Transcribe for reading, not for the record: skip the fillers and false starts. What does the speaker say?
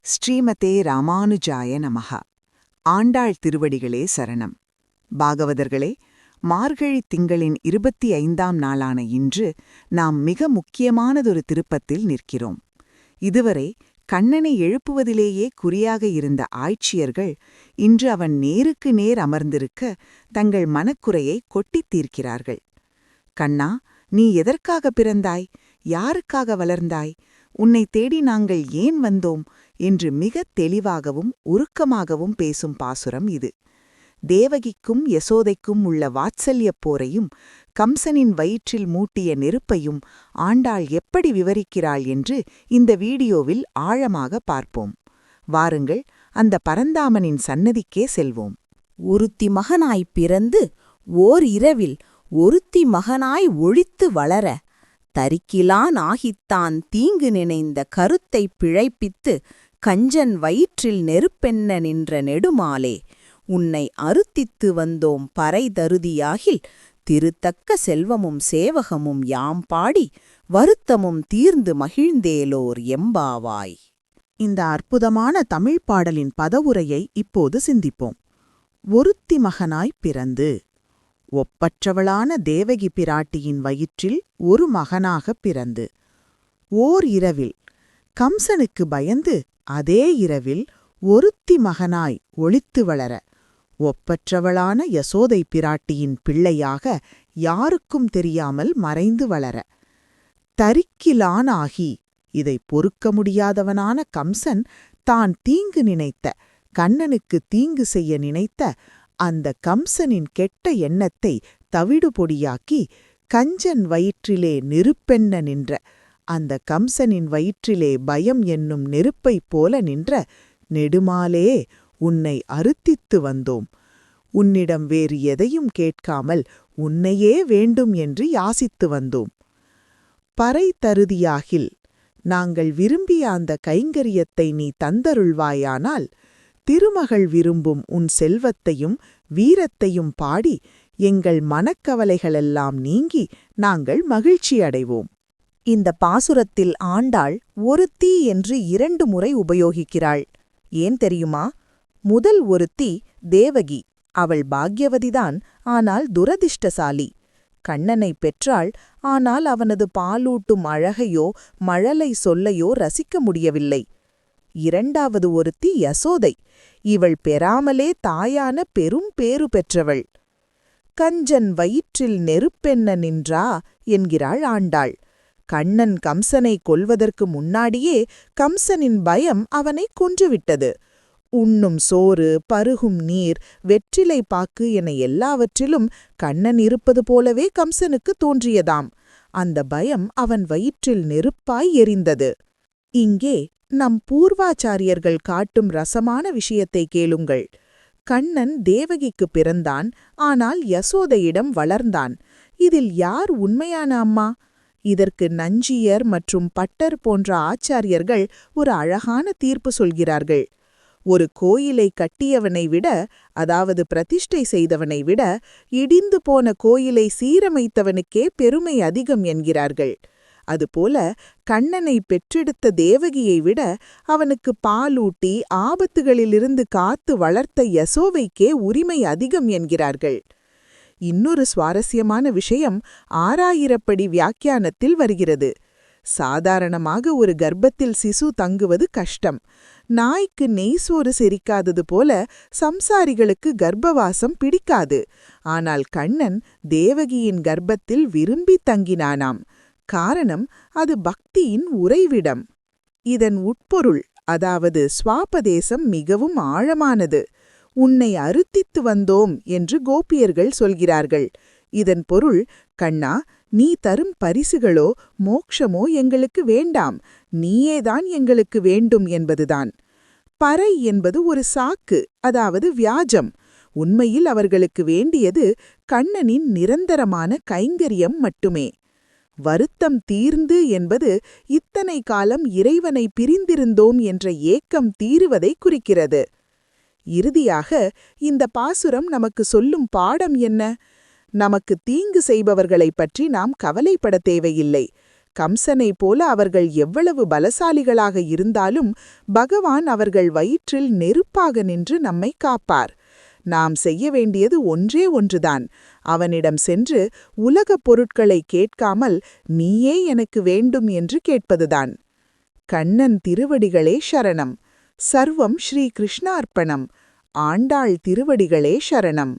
ஸ்ரீமதே ராமானுஜாய நமஹ. ஆண்டாள் திருவடிகளே சரணம். பாகவதர்களே, மார்கழி திங்களின் 25ஆம் நாளான இன்று நாம் மிக முக்கியமானதொரு திருப்பத்தில் நிற்கிறோம். இதுவரை கண்ணனை எழுப்புவதிலேயே குறியாக இருந்த ஆய்ச்சியர்கள் இன்று அவன் நேருக்கு நேர் அமர்ந்திருக்க தங்கள் மனக்குறையை கொட்டித் தீர்க்கிறார்கள். கண்ணா, நீ எதற்காக பிறந்தாய்? யாருக்காக வளர்ந்தாய்? உன்னை தேடி நாங்கள் ஏன் வந்தோம் என்று மிகத் தெளிவாகவும் உருக்கமாகவும் பேசும் பாசுரம் இது. தேவகிக்கும் யசோதைக்கும் உள்ள வாத்சல்யப் போரையும் கம்சனின் வயிற்றில் மூட்டிய நெருப்பையும் ஆண்டாள் எப்படி விவரிக்கிறாள் என்று இந்த வீடியோவில் ஆழமாக பார்ப்போம். வாருங்கள், அந்த பரந்தாமனின் சன்னதிக்கே செல்வோம். ஒருத்தி மகனாய் பிறந்து ஓர் இரவில் ஒருத்தி மகனாய் ஒழித்து வளர தரிக்கிலான் ஆகித்தான் தீங்கு நினைந்த கருத்தைப் பிழைப்பித்து கஞ்சன் வயிற்றில் நெருப்பென்ன நின்ற நெடுமாலே உன்னை அருத்தித்து வந்தோம் பறை தருதியாகில் திருத்தக்க செல்வமும் சேவகமும் யாம் பாடி வருத்தமும் தீர்ந்து மகிழ்ந்தேலோர் எம்பாவாய். இந்த அற்புதமான தமிழ் பாடலின் பதவுரையை இப்போது சிந்திப்போம். ஒருத்தி மகனாய் பிறந்து, ஒப்பற்றவளான தேவகி பிராட்டியின் வயிற்றில் ஒரு மகனாகப் பிறந்து, ஓர் இரவில் கம்சனுக்கு பயந்து அதே இரவில் ஒருத்தி மகனாய் ஒளித்து வளர, ஒப்பற்றவளான யசோதை பிராட்டியின் பிள்ளையாக யாருக்கும் தெரியாமல் மறைந்து வளர, தரிக்கிலானாகி இதை பொறுக்க முடியாதவனான கம்சன் தான் தீங்கு நினைத்த, கண்ணனுக்கு தீங்கு செய்ய நினைத்த அந்த கம்சனின் கெட்ட எண்ணத்தை தவிடுபொடியாக்கி கஞ்சன் வயிற்றிலே நெருப்பென்ன நின்ற, அந்த கம்சனின் வயிற்றிலே பயம் என்னும் நெருப்பைப் போல நின்ற நெடுமாலே உன்னை அருத்தித்து வந்தோம். உன்னிடம் வேறு எதையும் கேட்காமல் உன்னையே வேண்டும் என்று யாசித்து வந்தோம். பறை தருதியாகில் நாங்கள் விரும்பிய அந்த கைங்கரியத்தை நீ தந்தருள்வாயானால் திருமகள் விரும்பும் உன் செல்வத்தையும் வீரத்தையும் பாடி எங்கள் மனக்கவலைகளெல்லாம் நீங்கி நாங்கள் மகிழ்ச்சியடைவோம். இந்த பாசுரத்தில் ஆண்டாள் ஒருத்தி என்று 2 முறை உபயோகிக்கிறாள். ஏன் தெரியுமா? முதல் ஒருத்தி தேவகி. அவள் பாக்யவதிதான், ஆனால் துரதிர்ஷ்டசாலி. கண்ணனை பெற்றாள், ஆனால் அவனது பாலூட்டும் அழகையோ மழலை சொல்லையோ ரசிக்க முடியவில்லை. இரண்டாவது ஒருத்தி யசோதை. இவள் பெறாமலே தாயான பெரும் பேறு பெற்றவள். கஞ்சன் வயிற்றில் நெருப்பென்ன நின்றா என்கிறாள் ஆண்டாள். கண்ணன் கம்சனை கொல்வதற்கு முன்னாடியே கம்சனின் பயம் அவனை கொன்றுவிட்டது. உண்ணும் சோறு, பருகும் நீர், வெற்றிலை பாக்கு என எல்லாவற்றிலும் கண்ணன் இருப்பது போலவே கம்சனுக்கு தோன்றியதாம். அந்த பயம் அவன் வயிற்றில் நெருப்பாய் எரிந்தது. இங்கே நம் பூர்வாச்சாரியர்கள் காட்டும் ரசமான விஷயத்தை கேளுங்கள். கண்ணன் தேவகிக்கு பிறந்தான், ஆனால் யசோதையிடம் வளர்ந்தான். இதில் யார் உண்மையான அம்மா? இதற்கு நஞ்சியர் மற்றும் பட்டர் போன்ற ஆச்சாரியர்கள் ஒரு அழகான தீர்ப்பு சொல்கிறார்கள். ஒரு கோயிலை கட்டியவனை விட, அதாவது பிரதிஷ்டை செய்தவனை விட, இடிந்து போன கோயிலை சீரமைத்தவனுக்கே பெருமை அதிகம் என்கிறார்கள். அதுபோல கண்ணனை பெற்றெடுத்த தேவகியை விட அவனுக்கு பாலூட்டி ஆபத்துகளிலிருந்து காத்து வளர்த்த யசோவைக்கே உரிமை அதிகம் என்கிறார்கள். இன்னொரு சுவாரஸ்யமான விஷயம் 6000 படி வியாக்கியானத்தில் வருகிறது. சாதாரணமாக ஒரு கர்ப்பத்தில் சிசு தங்குவது கஷ்டம். நாய்க்கு நெய்சோறு செரிக்காதது போல சம்சாரிகளுக்கு கர்ப்பவாசம் பிடிக்காது. ஆனால் கண்ணன் தேவகியின் கர்ப்பத்தில் விரும்பி தங்கினானாம். காரணம், அது பக்தியின் உறைவிடம். இதன் உட்பொருள், அதாவது ஸ்வாபதேசம் மிகவும் ஆழமானது. உன்னை அருத்தித்து வந்தோம் என்று கோபியர்கள் சொல்கிறார்கள். இதன் பொருள், கண்ணா, நீ தரும் பரிசுகளோ மோக்ஷமோ எங்களுக்கு வேண்டாம், நீயேதான் எங்களுக்கு வேண்டும் என்பதுதான். பறை என்பது ஒரு சாக்கு, அதாவது வியாஜம். உண்மையில் அவர்களுக்கு வேண்டியது கண்ணனின் நிரந்தரமான கைங்கரியம் மட்டுமே. வருத்தம் தீர்ந்து என்பது இத்தனை காலம் இறைவனை பிரிந்திருந்தோம் என்ற ஏக்கம் தீருவதை குறிக்கிறது. இறுதியாக இந்த பாசுரம் நமக்கு சொல்லும் பாடம் என்ன? நமக்கு தீங்கு செய்பவர்களைப் பற்றி நாம் கவலைப்பட தேவையில்லை. கம்சனைப் போல அவர்கள் எவ்வளவு பலசாலிகளாக இருந்தாலும் பகவான் அவர்கள் வயிற்றில் நெருப்பாக நின்று நம்மை காப்பார். நாம் செய்ய வேண்டியது ஒன்றே ஒன்றுதான். அவனிடம் சென்று உலகப் பொருட்களை கேட்காமல் நீயே எனக்கு வேண்டும் என்று கேட்பதுதான். கண்ணன் திருவடிகளே சரணம். சர்வம் ஸ்ரீ கிருஷ்ணார்ப்பணம். ஆண்டாள் திருவடிகளே சரணம்.